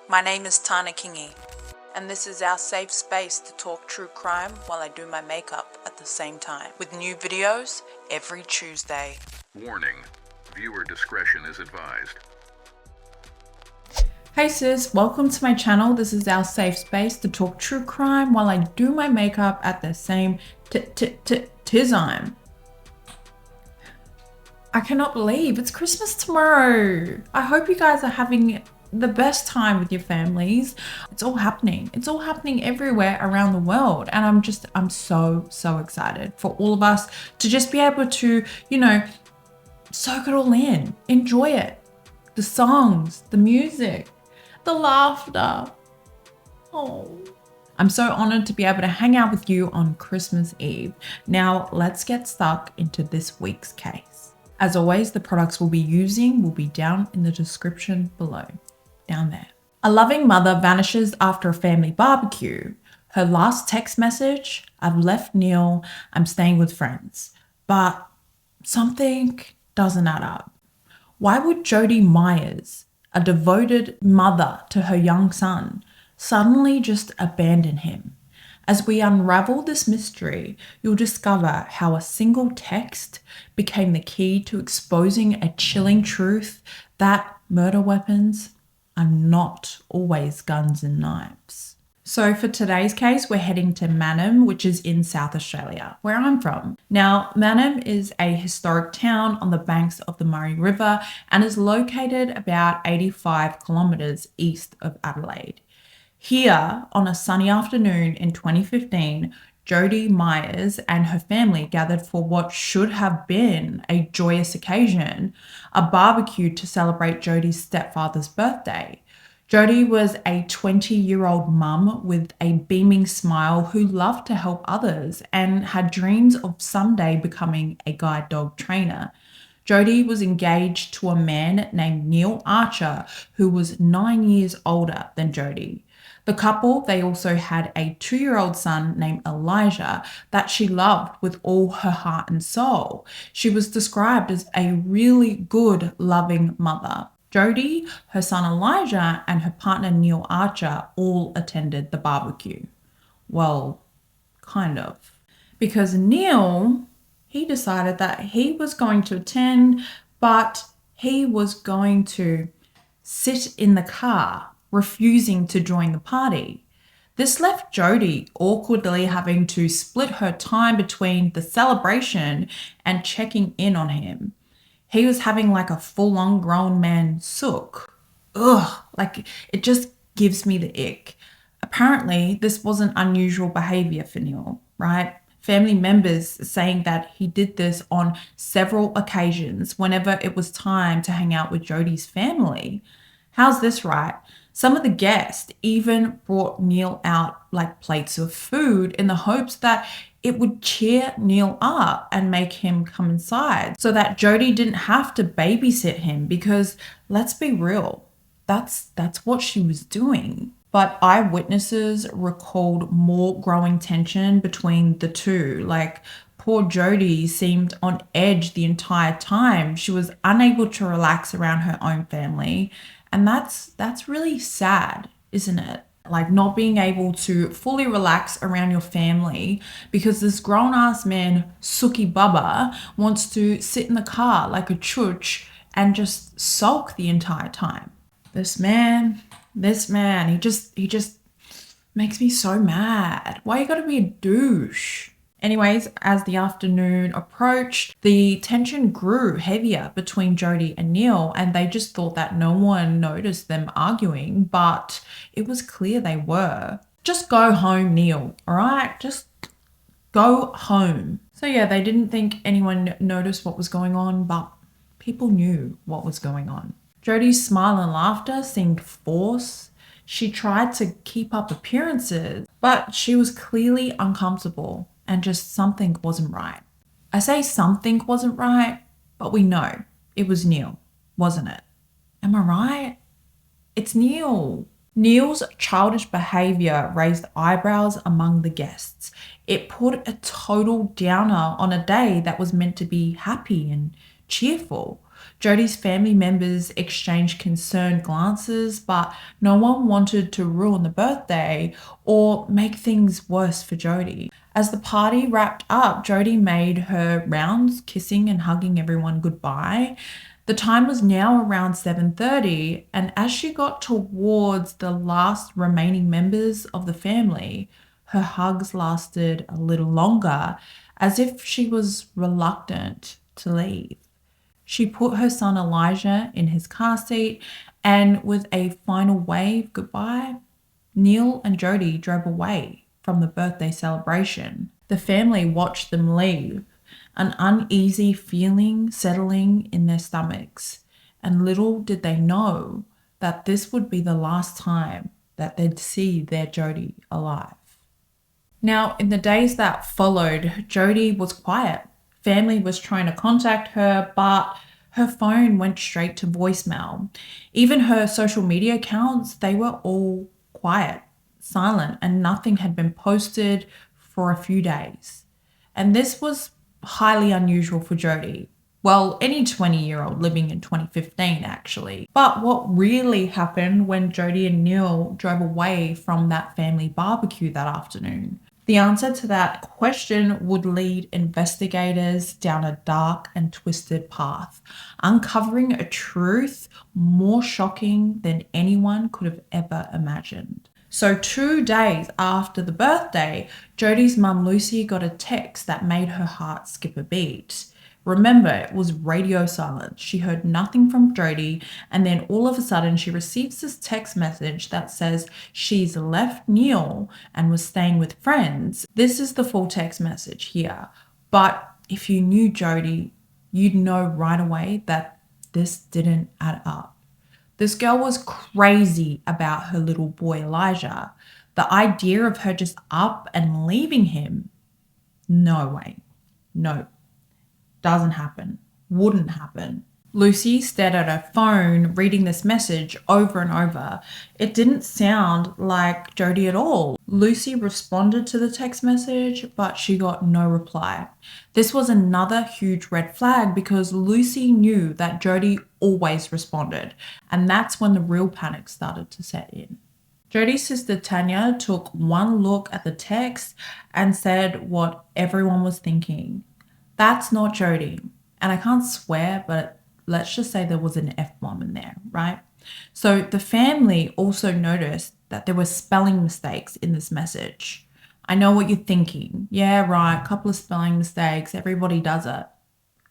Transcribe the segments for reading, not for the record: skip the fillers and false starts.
My name is Tana Kingi, and this is our safe space to talk true crime while I do my makeup at the same time, with new videos every Tuesday. Warning, viewer discretion is advised. Hey sis, welcome to my channel. This is our safe space to talk true crime while I do my makeup at the same time. I cannot believe it's Christmas tomorrow. I hope you guys are having the best time with your families. It's all happening. It's all happening everywhere around the world. And I'm so excited for all of us to just be able to, soak it all in, enjoy it. The songs, the music, the laughter. Oh, I'm so honored to be able to hang out with you on Christmas Eve. Now let's get stuck into this week's case. As always, the products we'll be using will be down in the description below, down there. A loving mother vanishes after a family barbecue. Her last text message, I've left Neil, I'm staying with friends. But something doesn't add up. Why would Jody Meyers, a devoted mother to her young son, suddenly just abandon him? As we unravel this mystery, you'll discover how a single text became the key to exposing a chilling truth that murder weapons are not always guns and knives. So for today's case, we're heading to Mannum, which is in South Australia, where I'm from. Now, Mannum is a historic town on the banks of the Murray River and is located about 85 kilometres east of Adelaide. Here, on a sunny afternoon in 2015, Jody Meyers and her family gathered for what should have been a joyous occasion, a barbecue to celebrate Jody's stepfather's birthday. Jody was a 20-year-old mum with a beaming smile who loved to help others and had dreams of someday becoming a guide dog trainer. Jody was engaged to a man named Neil Archer, who was 9 years older than Jody. The couple, they also had a 2-year-old son named Elijah that she loved with all her heart and soul. She was described as a really good, loving mother. Jody, her son Elijah, and her partner Neil Archer all attended the barbecue. Well, kind of. Because Neil, he decided that he was going to attend, but he was going to sit in the car, refusing to join the party. This left Jody awkwardly having to split her time between the celebration and checking in on him. He was having like a full-on grown man sook. Ugh, like it just gives me the ick. Apparently, this wasn't unusual behavior for Neil, right? Family members saying that he did this on several occasions whenever it was time to hang out with Jody's family. How's this right? Some of the guests even brought Neil out like plates of food in the hopes that it would cheer Neil up and make him come inside so that Jody didn't have to babysit him because, let's be real, that's what she was doing. But eyewitnesses recalled more growing tension between the two. Like, poor Jody seemed on edge the entire time. She was unable to relax around her own family. And that's really sad, isn't it? Like not being able to fully relax around your family because this grown-ass man, Suki Baba, wants to sit in the car like a chooch and just sulk the entire time. This man, he just makes me so mad. Why you gotta be a douche? Anyways, as the afternoon approached, the tension grew heavier between Jody and Neil, and they just thought that no one noticed them arguing, but it was clear they were. Just go home, Neil, all right? Just go home. So yeah, they didn't think anyone noticed what was going on, but people knew what was going on. Jody's smile and laughter seemed forced. She tried to keep up appearances, but she was clearly uncomfortable. And just something wasn't right. I say something wasn't right, but we know it was Neil, wasn't it? Am I right? It's Neil. Neil's childish behavior raised eyebrows among the guests. It put a total downer on a day that was meant to be happy and cheerful. Jody's family members exchanged concerned glances, but no one wanted to ruin the birthday or make things worse for Jody. As the party wrapped up, Jody made her rounds, kissing and hugging everyone goodbye. The time was now around 7:30, and as she got towards the last remaining members of the family, her hugs lasted a little longer, as if she was reluctant to leave. She put her son Elijah in his car seat, and with a final wave goodbye, Neil and Jody drove away from the birthday celebration. The family watched them leave, an uneasy feeling settling in their stomachs, and little did they know that this would be the last time that they'd see their Jody alive. Now, in the days that followed, Jody was quiet. Family was trying to contact her, but her phone went straight to voicemail. Even her social media accounts, they were all quiet, silent, and nothing had been posted for a few days. And this was highly unusual for Jody. Well, any 20-year-old living in 2015, actually. But what really happened when Jody and Neil drove away from that family barbecue that afternoon? The answer to that question would lead investigators down a dark and twisted path, uncovering a truth more shocking than anyone could have ever imagined. So 2 days after the birthday, Jody's mum Lucy got a text that made her heart skip a beat. Remember, it was radio silence. She heard nothing from Jody, and then all of a sudden she receives this text message that says she's left Neil and was staying with friends. This is the full text message here. But if you knew Jody, you'd know right away that this didn't add up. This girl was crazy about her little boy Elijah. The idea of her just up and leaving him, no way. No. Doesn't happen. Wouldn't happen. Lucy stared at her phone, reading this message over and over. It didn't sound like Jody at all. Lucy responded to the text message, but she got no reply. This was another huge red flag because Lucy knew that Jody always responded, and that's when the real panic started to set in. Jody's sister Tanya took one look at the text and said what everyone was thinking. That's not Jody. And I can't swear, but let's just say there was an F-bomb in there, right? So the family also noticed that there were spelling mistakes in this message. I know what you're thinking. Yeah, right, a couple of spelling mistakes. Everybody does it.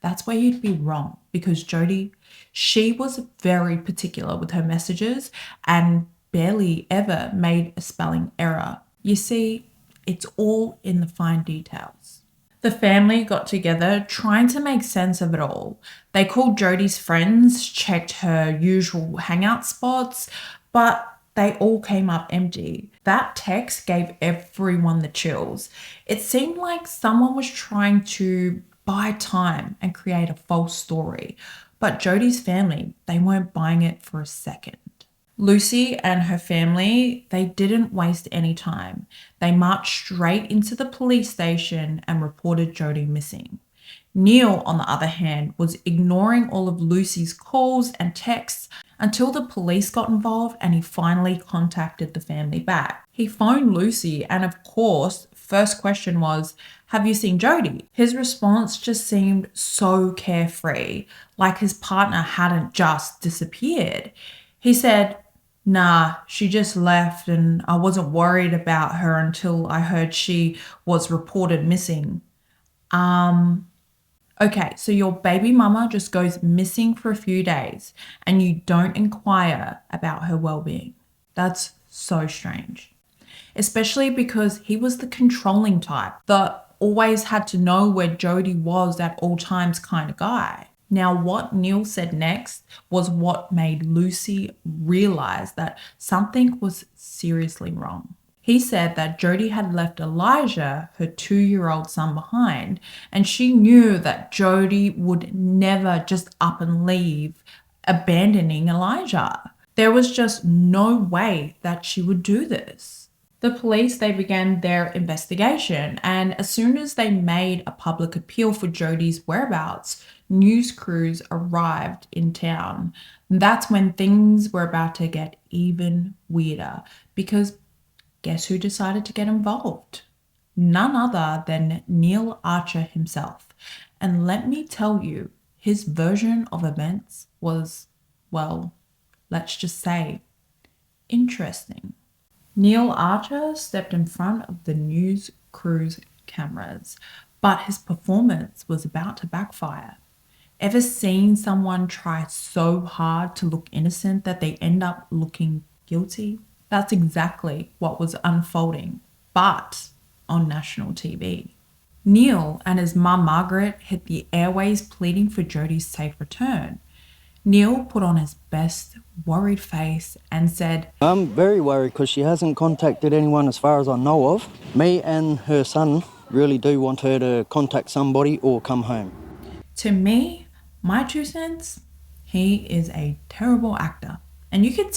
That's where you'd be wrong because Jody, she was very particular with her messages and barely ever made a spelling error. You see, it's all in the fine details. The family got together trying to make sense of it all. They called Jody's friends, checked her usual hangout spots, but they all came up empty. That text gave everyone the chills. It seemed like someone was trying to buy time and create a false story, but Jody's family, they weren't buying it for a second. Lucy and her family, they didn't waste any time. They marched straight into the police station and reported Jody missing. Neil, on the other hand, was ignoring all of Lucy's calls and texts until the police got involved and he finally contacted the family back. He phoned Lucy and of course, first question was, have you seen Jody? His response just seemed so carefree, like his partner hadn't just disappeared. He said, nah, she just left and I wasn't worried about her until I heard she was reported missing. Okay, so your baby mama just goes missing for a few days and you don't inquire about her well-being. That's so strange. Especially because he was the controlling type, the always had to know where Jody was at all times kind of guy. Now, what Neil said next was what made Lucy realize that something was seriously wrong. He said that Jody had left Elijah, her 2-year-old son, behind, and she knew that Jody would never just up and leave, abandoning Elijah. There was just no way that she would do this. The police, they began their investigation, and as soon as they made a public appeal for Jody's whereabouts, news crews arrived in town. That's when things were about to get even weirder, because guess who decided to get involved? None other than Neil Archer himself. And let me tell you, his version of events was, well, let's just say, interesting. Neil Archer stepped in front of the news crew's cameras, but his performance was about to backfire. Ever seen someone try so hard to look innocent that they end up looking guilty? That's exactly what was unfolding, but on national TV. Neil and his mum Margaret hit the airways pleading for Jody's safe return. Neil put on his best worried face and said, I'm very worried because she hasn't contacted anyone as far as I know of. Me and her son really do want her to contact somebody or come home. To me, my 2 cents, he is a terrible actor. And you can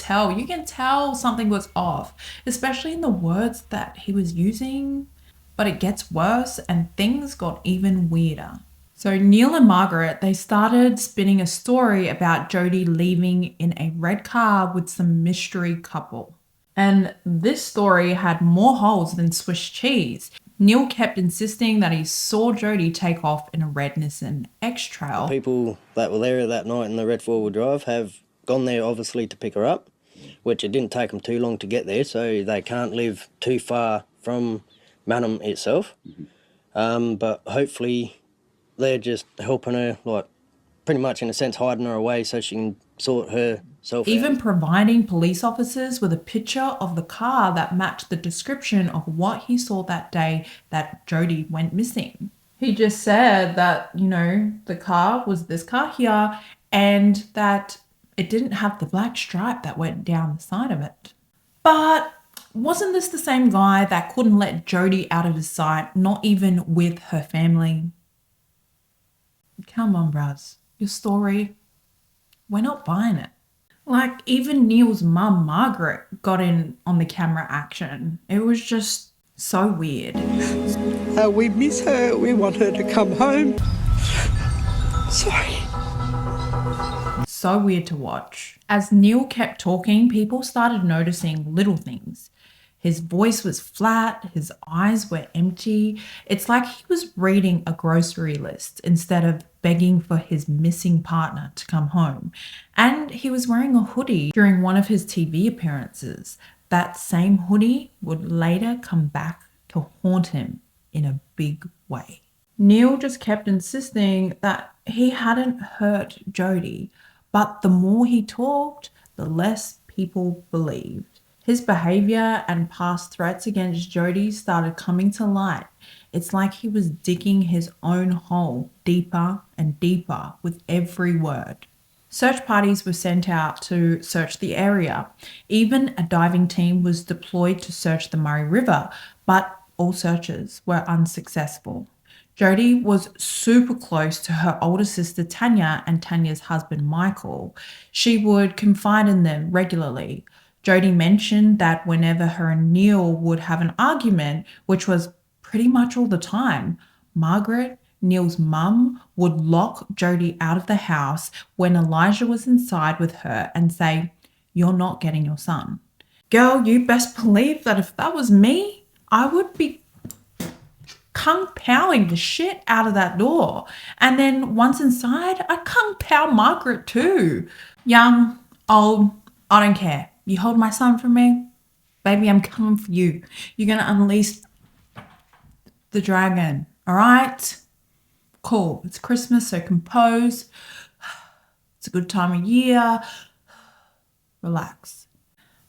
tell something was off, especially in the words that he was using. But it gets worse and things got even weirder. So Neil and Margaret, they started spinning a story about Jody leaving in a red car with some mystery couple. And this story had more holes than Swiss cheese. Neil kept insisting that he saw Jody take off in a red Nissan X-Trail. People that were there that night in the red four-wheel drive have gone there obviously to pick her up, which it didn't take them too long to get there, so they can't live too far from Manham itself. But hopefully they're just helping her, like pretty much in a sense hiding her away so she can sort herself Even out. providing police officers with a picture of the car that matched the description of what he saw that day that Jody went missing. He just said that, the car was this car here and that it didn't have the black stripe that went down the side of it. But wasn't this the same guy that couldn't let Jody out of his sight, not even with her family? Come on, Braz. Your story, we're not buying it. Like, even Neil's mum, Margaret, got in on the camera action. It was just so weird. We miss her. We want her to come home. Sorry. So weird to watch. As Neil kept talking, people started noticing little things. His voice was flat, his eyes were empty. It's like he was reading a grocery list instead of begging for his missing partner to come home. And he was wearing a hoodie during one of his TV appearances. That same hoodie would later come back to haunt him in a big way. Neil just kept insisting that he hadn't hurt Jody, but the more he talked, the less people believed. His behavior and past threats against Jody started coming to light. It's like he was digging his own hole deeper and deeper with every word. Search parties were sent out to search the area. Even a diving team was deployed to search the Murray River, but all searches were unsuccessful. Jody was super close to her older sister Tanya and Tanya's husband Michael. She would confide in them regularly. Jody mentioned that whenever her and Neil would have an argument, which was pretty much all the time, Margaret, Neil's mum, would lock Jody out of the house when Elijah was inside with her and say, "You're not getting your son." Girl, you best believe that if that was me, I would be kung powing the shit out of that door. And then once inside, I'd kung pow Margaret too. Young, old, I don't care. You hold my son from me, baby, I'm coming for you. You're going to unleash the dragon, all right? Cool. It's Christmas, so compose. It's a good time of year. Relax.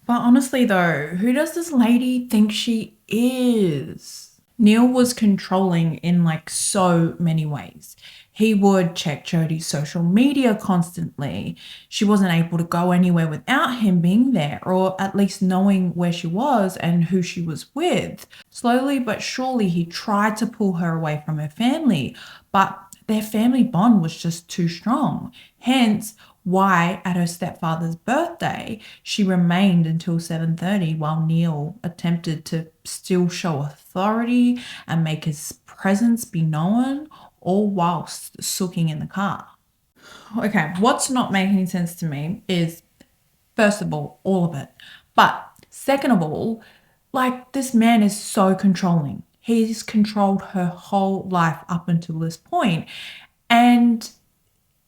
But honestly though, who does this lady think she is? Neil was controlling in so many ways. He would check Jody's social media constantly. She wasn't able to go anywhere without him being there, or at least knowing where she was and who she was with. Slowly but surely, he tried to pull her away from her family, but their family bond was just too strong. Hence, why at her stepfather's birthday, she remained until 7:30 while Neil attempted to still show authority and make his presence be known, all whilst sooking in the car. Okay, what's not making sense to me is, first of all of it. But second of all, like, this man is so controlling. He's controlled her whole life up until this point, and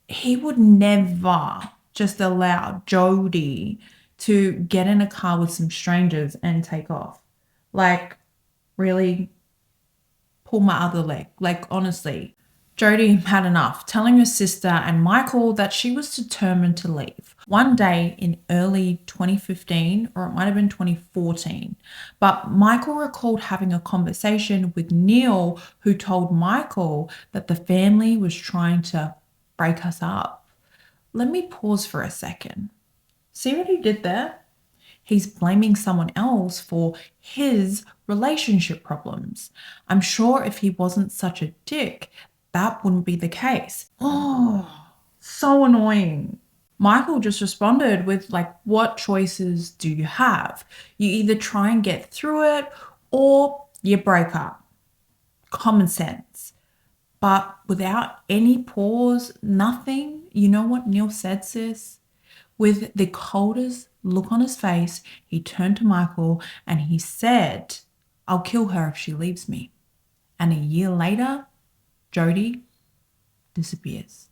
he would never just allow Jody to get in a car with some strangers and take off. Like, really, pull my other leg. Like, honestly, Jody had enough, telling her sister and Michael that she was determined to leave. One day in early 2015, or it might have been 2014, but Michael recalled having a conversation with Neil, who told Michael that the family was trying to break us up. Let me pause for a second. See what he did there? He's blaming someone else for his relationship problems. I'm sure if he wasn't such a dick, that wouldn't be the case. Oh, so annoying. Michael just responded with, like, what choices do you have? You either try and get through it or you break up. Common sense. But without any pause, nothing. You know what Neil said, sis? With the coldest look on his face, he turned to Michael and he said, I'll kill her if she leaves me. And a year later, Jody disappears.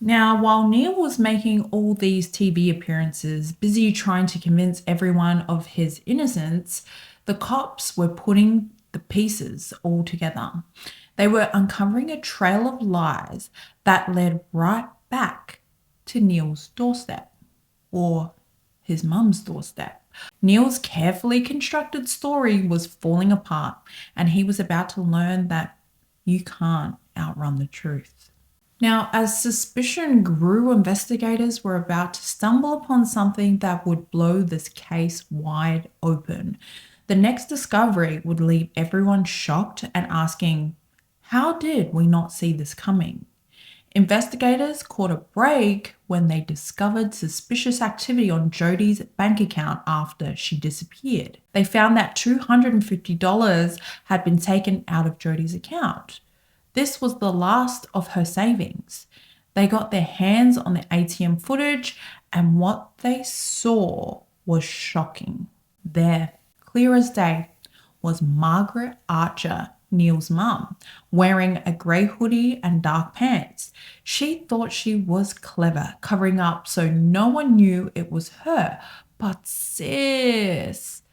Now, while Neil was making all these TV appearances, busy trying to convince everyone of his innocence, the cops were putting the pieces all together. They were uncovering a trail of lies that led right back to Neil's doorstep, or his mum's doorstep. Neil's carefully constructed story was falling apart, and he was about to learn that you can't outrun the truth. Now, as suspicion grew, investigators were about to stumble upon something that would blow this case wide open. The next discovery would leave everyone shocked and asking, how did we not see this coming? Investigators caught a break when they discovered suspicious activity on Jody's bank account after she disappeared. They found that $250 had been taken out of Jody's account. This was the last of her savings. They got their hands on the ATM footage, and what they saw was shocking. There, clear as day, was Margaret Archer, Neil's mum, wearing a grey hoodie and dark pants. She thought she was clever, covering up so no one knew it was her. But sis,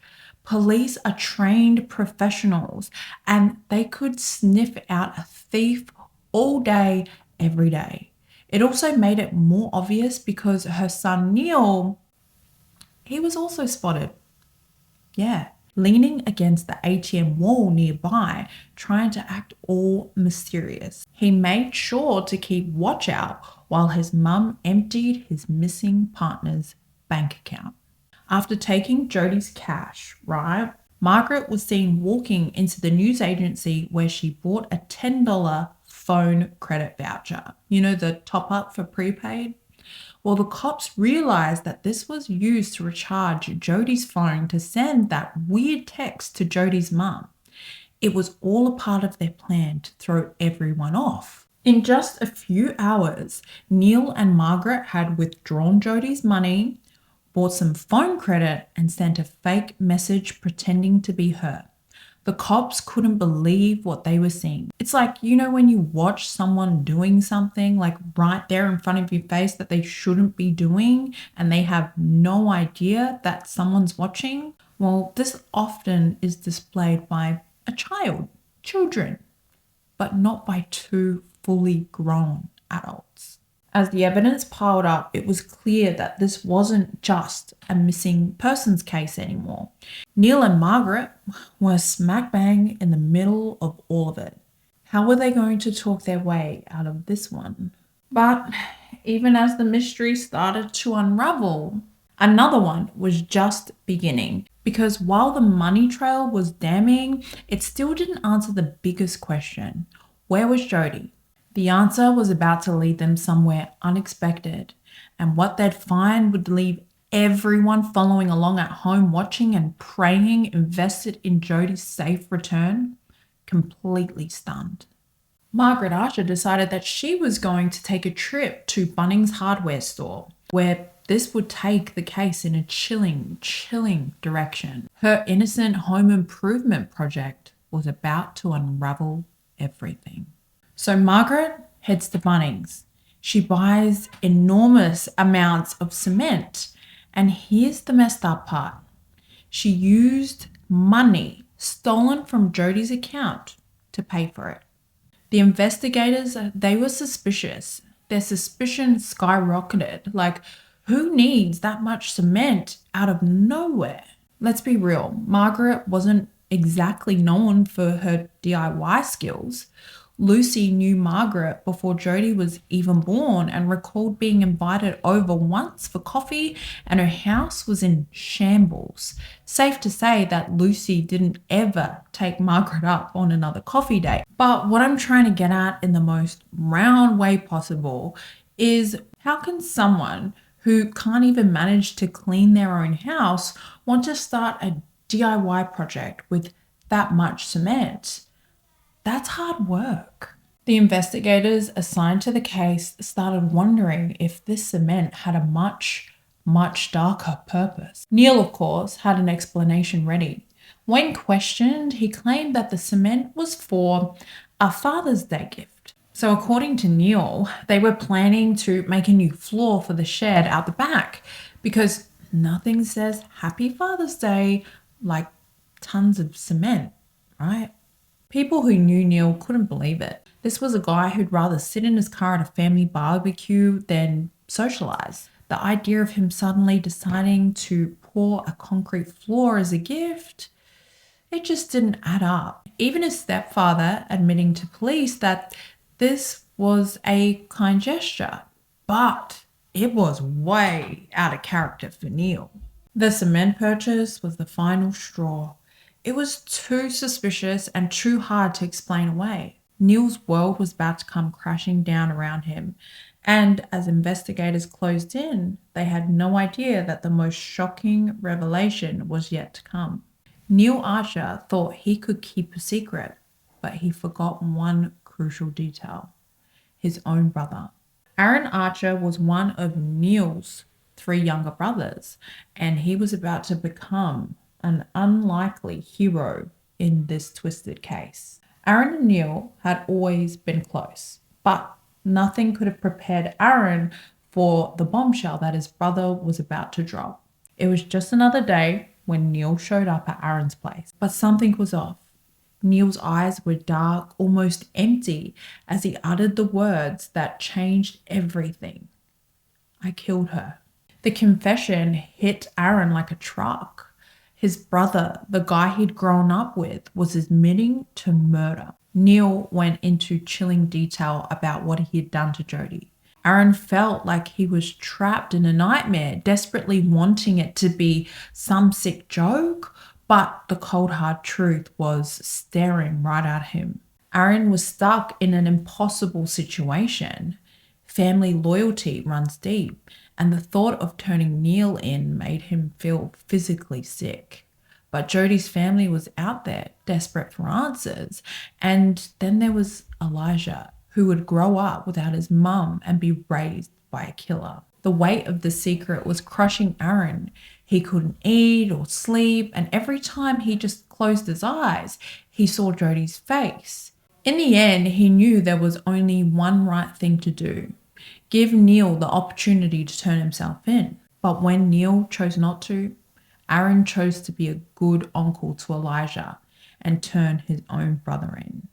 police are trained professionals, and they could sniff out a thief all day, every day. It also made it more obvious because her son Neil, he was also spotted. Yeah, leaning against the ATM wall nearby, trying to act all mysterious. He made sure to keep watch out while his mum emptied his missing partner's bank account. After taking Jody's cash, right, Margaret was seen walking into the news agency where she bought a $10 phone credit voucher. You know, the top up for prepaid? Well, the cops realized that this was used to recharge Jody's phone to send that weird text to Jody's mum. It was all a part of their plan to throw everyone off. In just a few hours, Neil and Margaret had withdrawn Jody's money, bought some phone credit, and sent a fake message pretending to be her. The cops couldn't believe what they were seeing. It's like, you know, when you watch someone doing something like right there in front of your face that they shouldn't be doing, and they have no idea that someone's watching? Well, this often is displayed by a child, children, but not by two fully grown adults. As the evidence piled up, it was clear that this wasn't just a missing persons case anymore. Neil and Margaret were smack bang in the middle of all of it. How were they going to talk their way out of this one? But even as the mystery started to unravel, another one was just beginning. Because while the money trail was damning, it still didn't answer the biggest question. Where was Jody? The answer was about to lead them somewhere unexpected, and what they'd find would leave everyone following along at home watching and praying invested in Jody's safe return completely stunned. Margaret Archer decided that she was going to take a trip to Bunnings hardware store, where this would take the case in a chilling direction. Her innocent home improvement project was about to unravel everything. So Margaret heads to Bunnings. She buys enormous amounts of cement. And here's the messed up part. She used money stolen from Jody's account to pay for it. The investigators, they were suspicious. Their suspicion skyrocketed. Like, who needs that much cement out of nowhere? Let's be real. Margaret wasn't exactly known for her DIY skills. Lucy knew Margaret before Jody was even born and recalled being invited over once for coffee, and her house was in shambles. Safe to say that Lucy didn't ever take Margaret up on another coffee date. But what I'm trying to get at in the most round way possible is, how can someone who can't even manage to clean their own house want to start a DIY project with that much cement? That's hard work. The investigators assigned to the case started wondering if this cement had a much darker purpose. Neil, of course, had an explanation ready. When questioned, he claimed that the cement was for a Father's Day gift. So according to Neil, they were planning to make a new floor for the shed out the back, because nothing says Happy Father's Day like tons of cement, right? People who knew Neil couldn't believe it. This was a guy who'd rather sit in his car at a family barbecue than socialize. The idea of him suddenly deciding to pour a concrete floor as a gift, it just didn't add up. Even his stepfather admitting to police that this was a kind gesture, but it was way out of character for Neil. The cement purchase was the final straw. It was too suspicious and too hard to explain away. Neil's world was about to come crashing down around him, and as investigators closed in, they had no idea that the most shocking revelation was yet to come. Neil Archer thought he could keep a secret, but he forgot one crucial detail: his own brother. Aaron Archer was one of Neil's 3 younger brothers, and he was about to become an unlikely hero in this twisted case. Aaron and Neil had always been close, but nothing could have prepared Aaron for the bombshell that his brother was about to drop. It was just another day when Neil showed up at Aaron's place, but something was off. Neil's eyes were dark, almost empty, as he uttered the words that changed everything. I killed her. The confession hit Aaron like a truck. His brother, the guy he'd grown up with, was admitting to murder. Neil went into chilling detail about what he had done to Jody. Aaron felt like he was trapped in a nightmare, desperately wanting it to be some sick joke, but the cold hard truth was staring right at him. Aaron was stuck in an impossible situation. Family loyalty runs deep, and the thought of turning Neil in made him feel physically sick. But Jody's family was out there, desperate for answers. And then there was Elijah, who would grow up without his mum and be raised by a killer. The weight of the secret was crushing Aaron. He couldn't eat or sleep, and every time he just closed his eyes, he saw Jody's face. In the end, he knew there was only one right thing to do: give Neil the opportunity to turn himself in. But when Neil chose not to, Aaron chose to be a good uncle to Elijah and turn his own brother in.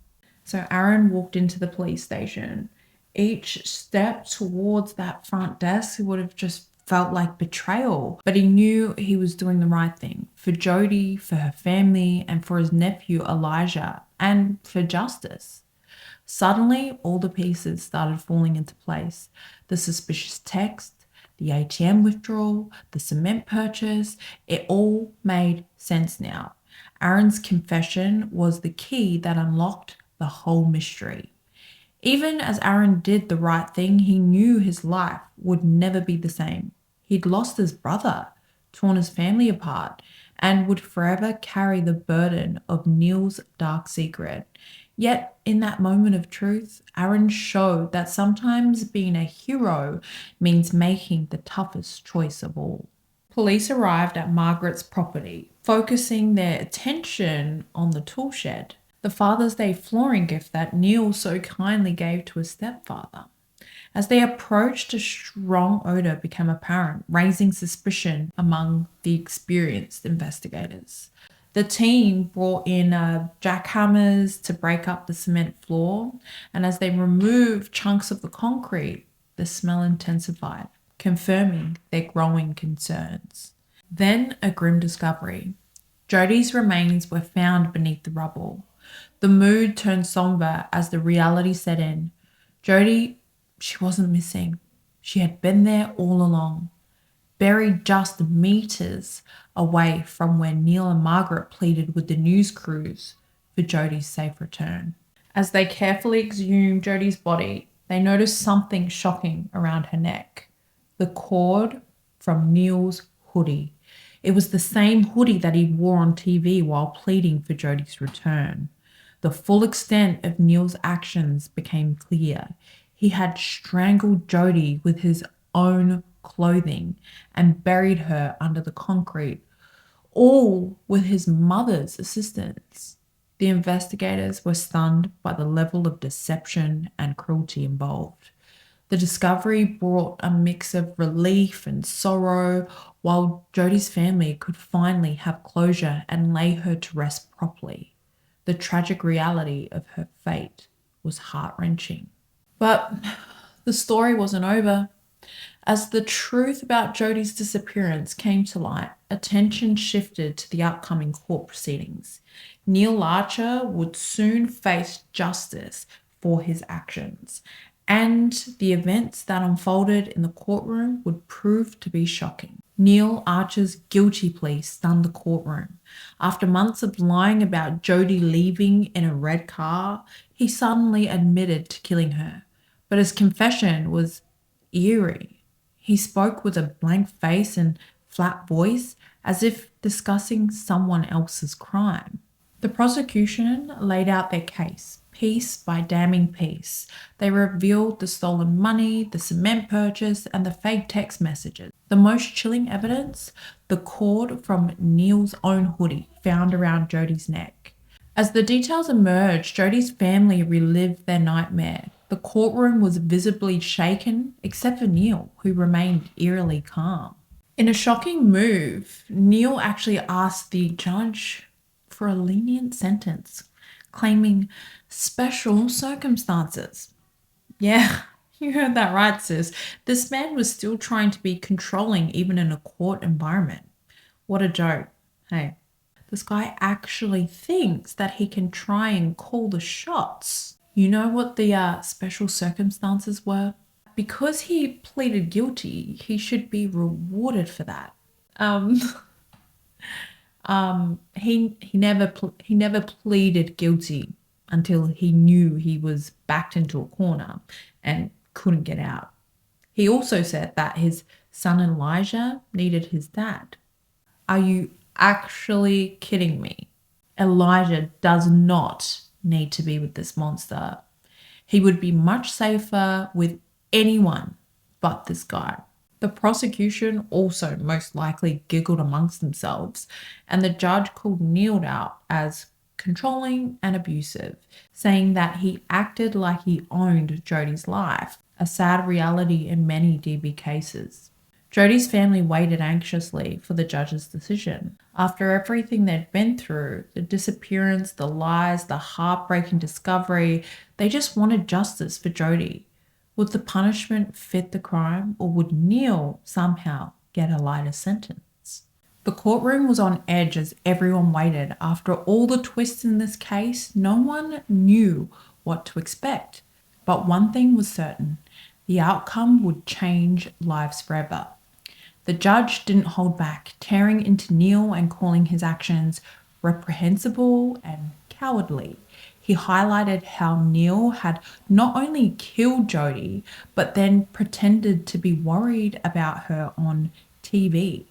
So Aaron walked into the police station. Each step towards that front desk would have just felt like betrayal, but he knew he was doing the right thing for Jody, for her family, and for his nephew Elijah, and for justice. Suddenly, all the pieces started falling into place. The suspicious text, the ATM withdrawal, the cement purchase, it all made sense now. Aaron's confession was the key that unlocked the whole mystery. Even as Aaron did the right thing, he knew his life would never be the same. He'd lost his brother, torn his family apart, and would forever carry the burden of Neil's dark secret. Yet, in that moment of truth, Aaron showed that sometimes being a hero means making the toughest choice of all. Police arrived at Margaret's property, focusing their attention on the tool shed, the Father's Day flooring gift that Neil so kindly gave to his stepfather. As they approached, a strong odor became apparent, raising suspicion among the experienced investigators. The team brought in jackhammers to break up the cement floor, and as they removed chunks of the concrete, the smell intensified, confirming their growing concerns. Then a grim discovery. Jody's remains were found beneath the rubble. The mood turned somber as the reality set in. Jody, she wasn't missing. She had been there all along, buried just meters away from where Neil and Margaret pleaded with the news crews for Jody's safe return. As they carefully exhumed Jody's body, they noticed something shocking around her neck. The cord from Neil's hoodie. It was the same hoodie that he wore on TV while pleading for Jody's return. The full extent of Neil's actions became clear. He had strangled Jody with his own clothing and buried her under the concrete, all with his mother's assistance. The investigators were stunned by the level of deception and cruelty involved. The discovery brought a mix of relief and sorrow, while Jody's family could finally have closure and lay her to rest properly. The tragic reality of her fate was heart-wrenching. But the story wasn't over. As the truth about Jody's disappearance came to light, attention shifted to the upcoming court proceedings. Neil Archer would soon face justice for his actions, and the events that unfolded in the courtroom would prove to be shocking. Neil Archer's guilty plea stunned the courtroom. After months of lying about Jody leaving in a red car, he suddenly admitted to killing her. But his confession was eerie. He spoke with a blank face and flat voice, as if discussing someone else's crime. The prosecution laid out their case, piece by damning piece. They revealed the stolen money, the cement purchase, and the fake text messages. The most chilling evidence, the cord from Neil's own hoodie found around Jody's neck. As the details emerged, Jody's family relived their nightmare. The courtroom was visibly shaken, except for Neil, who remained eerily calm. In a shocking move, Neil actually asked the judge for a lenient sentence, claiming special circumstances. Yeah, you heard that right, sis. This man was still trying to be controlling even in a court environment. What a joke. Hey, this guy actually thinks that he can try and call the shots. You know what the special circumstances were? Because he pleaded guilty, he should be rewarded for that. He never pleaded guilty until he knew he was backed into a corner and couldn't get out. He also said that his son Elijah needed his dad. Are you actually kidding me? Elijah does not need to be with this monster. He would be much safer with anyone but this guy. The prosecution also most likely giggled amongst themselves, and the judge called Neil out as controlling and abusive, saying that he acted like he owned Jody's life, a sad reality in many DB cases. Jody's family waited anxiously for the judge's decision. After everything they'd been through, the disappearance, the lies, the heartbreaking discovery, they just wanted justice for Jody. Would the punishment fit the crime, or would Neil somehow get a lighter sentence? The courtroom was on edge as everyone waited. After all the twists in this case, no one knew what to expect. But one thing was certain: the outcome would change lives forever. The judge didn't hold back, tearing into Neil and calling his actions reprehensible and cowardly. He highlighted how Neil had not only killed Jody, but then pretended to be worried about her on TV.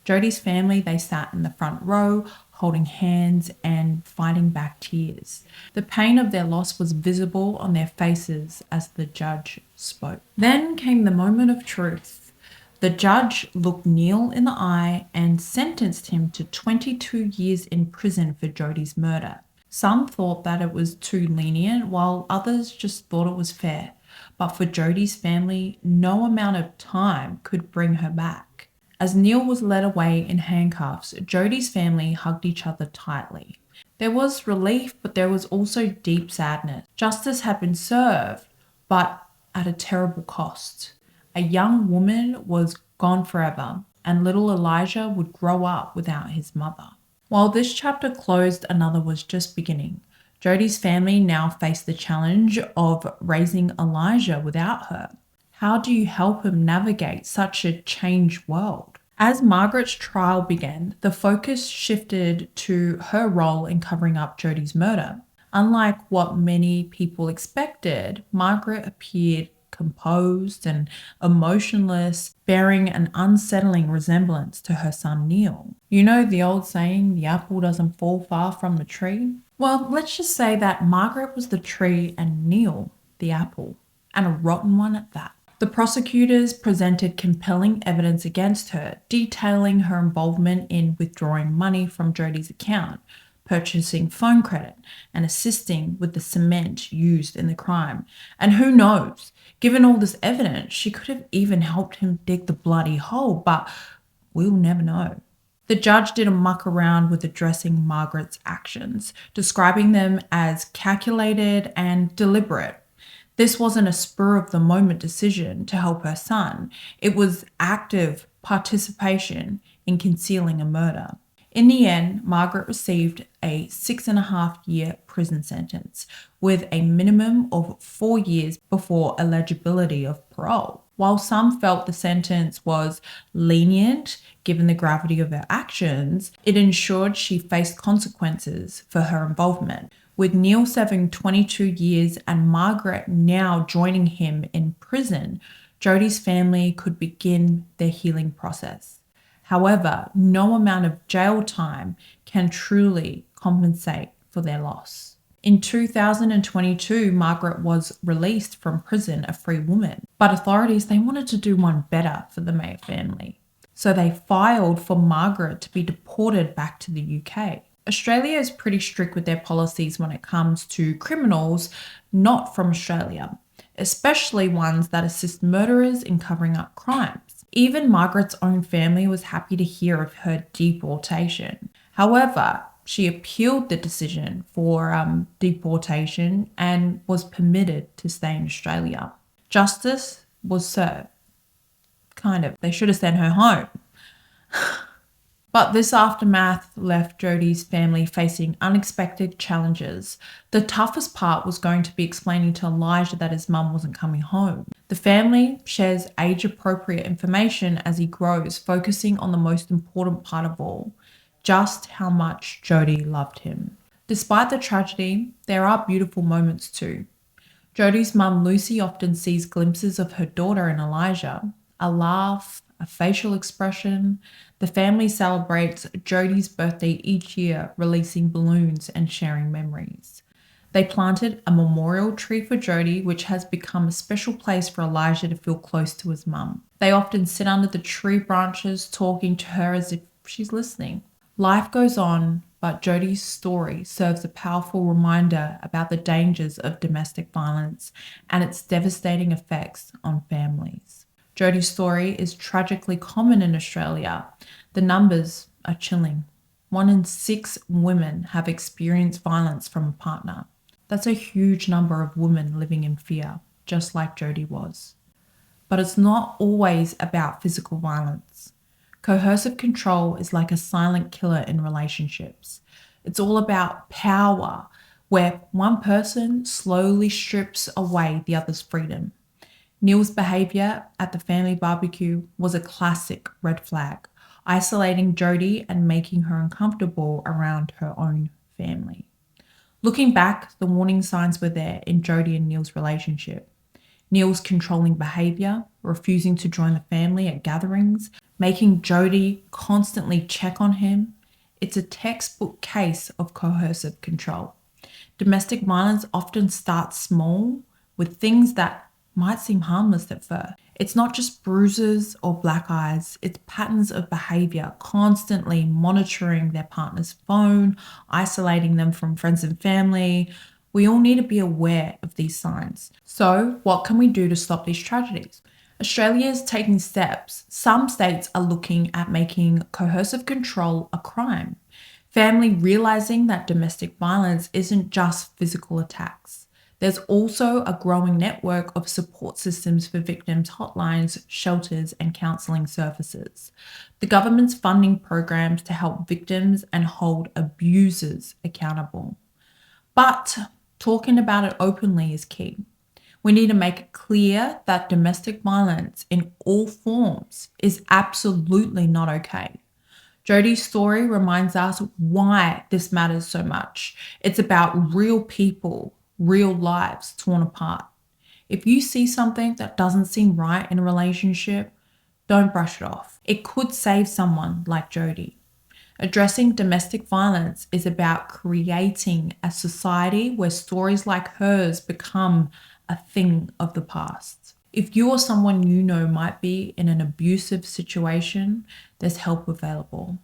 Jody's family, they sat in the front row, holding hands and fighting back tears. The pain of their loss was visible on their faces as the judge spoke. Then came the moment of truth. The judge looked Neil in the eye and sentenced him to 22 years in prison for Jody's murder. Some thought that it was too lenient, while others just thought it was fair. But for Jody's family, no amount of time could bring her back. As Neil was led away in handcuffs, Jody's family hugged each other tightly. There was relief, but there was also deep sadness. Justice had been served, but at a terrible cost. A young woman was gone forever, and little Elijah would grow up without his mother. While this chapter closed, another was just beginning. Jody's family now faced the challenge of raising Elijah without her. How do you help him navigate such a changed world? As Margaret's trial began, the focus shifted to her role in covering up Jody's murder. Unlike what many people expected, Margaret appeared composed and emotionless, bearing an unsettling resemblance to her son Neil. You know the old saying, the apple doesn't fall far from the tree? Well, let's just say that Margaret was the tree and Neil the apple, and a rotten one at that. The prosecutors presented compelling evidence against her, detailing her involvement in withdrawing money from Jody's account, purchasing phone credit, and assisting with the cement used in the crime. And who knows, given all this evidence, she could have even helped him dig the bloody hole, but we'll never know. The judge didn't muck around with addressing Margaret's actions, describing them as calculated and deliberate. This wasn't a spur-of-the-moment decision to help her son. It was active participation in concealing a murder. In the end, Margaret received a 6.5-year prison sentence, with a minimum of 4 years before eligibility of parole. While some felt the sentence was lenient given the gravity of her actions, it ensured she faced consequences for her involvement. With Neil serving 22 years and Margaret now joining him in prison, Jody's family could begin their healing process. However, no amount of jail time can truly compensate for their loss. In 2022, Margaret was released from prison a free woman, but authorities, they wanted to do one better for the Meyer family. So they filed for Margaret to be deported back to the UK. Australia is pretty strict with their policies when it comes to criminals not from Australia, especially ones that assist murderers in covering up crimes. Even Margaret's own family was happy to hear of her deportation. However, she appealed the decision for deportation and was permitted to stay in Australia. Justice was served. Kind of. They should have sent her home. But this aftermath left Jody's family facing unexpected challenges. The toughest part was going to be explaining to Elijah that his mum wasn't coming home. The family shares age-appropriate information as he grows, focusing on the most important part of all, just how much Jody loved him. Despite the tragedy, there are beautiful moments too. Jody's mum Lucy often sees glimpses of her daughter in Elijah, a laugh, a facial expression. The family celebrates Jody's birthday each year, releasing balloons and sharing memories. They planted a memorial tree for Jody, which has become a special place for Elijah to feel close to his mum. They often sit under the tree branches, talking to her as if she's listening. Life goes on, but Jody's story serves a powerful reminder about the dangers of domestic violence and its devastating effects on families. Jody's story is tragically common in Australia. The numbers are chilling. 1 in 6 women have experienced violence from a partner. That's a huge number of women living in fear, just like Jody was. But it's not always about physical violence. Coercive control is like a silent killer in relationships. It's all about power, where one person slowly strips away the other's freedom. Neil's behaviour at the family barbecue was a classic red flag, isolating Jody and making her uncomfortable around her own family. Looking back, the warning signs were there in Jody and Neil's relationship. Neil's controlling behaviour, refusing to join the family at gatherings, making Jody constantly check on him, It's a textbook case of coercive control. Domestic violence often starts small with things that might seem harmless at first. It's not just bruises or black eyes, it's patterns of behavior, constantly monitoring their partner's phone, isolating them from friends and family. We all need to be aware of these signs. So, what can we do to stop these tragedies? Australia is taking steps. Some states are looking at making coercive control a crime. Family realizing that domestic violence isn't just physical attacks. There's also a growing network of support systems for victims, hotlines, shelters, and counselling services. The government's funding programs to help victims and hold abusers accountable. But talking about it openly is key. We need to make it clear that domestic violence in all forms is absolutely not okay. Jody's story reminds us why this matters so much. It's about real people, real lives torn apart. If you see something that doesn't seem right in a relationship, don't brush it off. It could save someone like Jody. Addressing domestic violence is about creating a society where stories like hers become a thing of the past. If you or someone you know might be in an abusive situation, there's help available.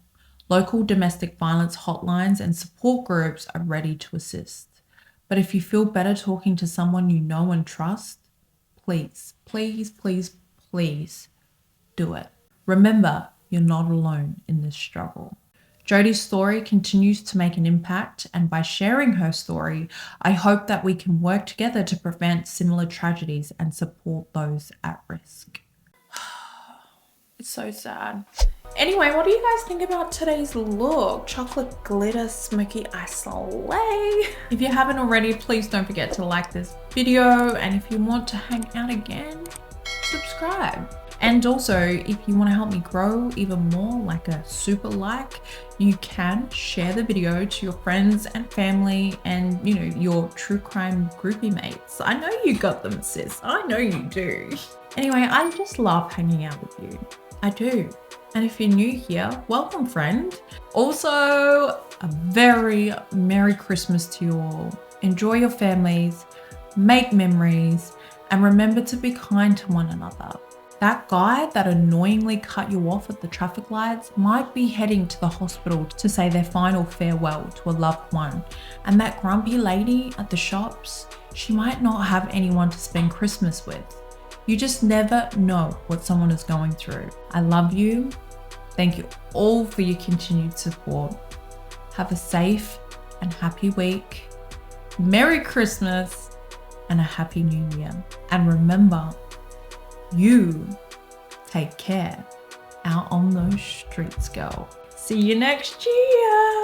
Local domestic violence hotlines and support groups are ready to assist. But if you feel better talking to someone you know and trust, please, please, please, please do it. Remember, you're not alone in this struggle. Jody's story continues to make an impact, and by sharing her story, I hope that we can work together to prevent similar tragedies and support those at risk. It's so sad. Anyway, what do you guys think about today's look? Chocolate glitter smoky eye slay. If you haven't already, please don't forget to like this video, and if you want to hang out again, subscribe. And also, if you want to help me grow even more, like a super like, you can share the video to your friends and family and, you know, your true crime groupie mates. I know you got them, sis. I know you do. Anyway, I just love hanging out with you. I do. And if you're new here, welcome, friend. Also, a very Merry Christmas to you all. Enjoy your families, make memories, and remember to be kind to one another. That guy that annoyingly cut you off at the traffic lights might be heading to the hospital to say their final farewell to a loved one. And that grumpy lady at the shops, she might not have anyone to spend Christmas with. You just never know what someone is going through. I love you. Thank you all for your continued support. Have a safe and happy week. Merry Christmas and a Happy New Year. And remember, you take care out on those streets, girl. See you next year.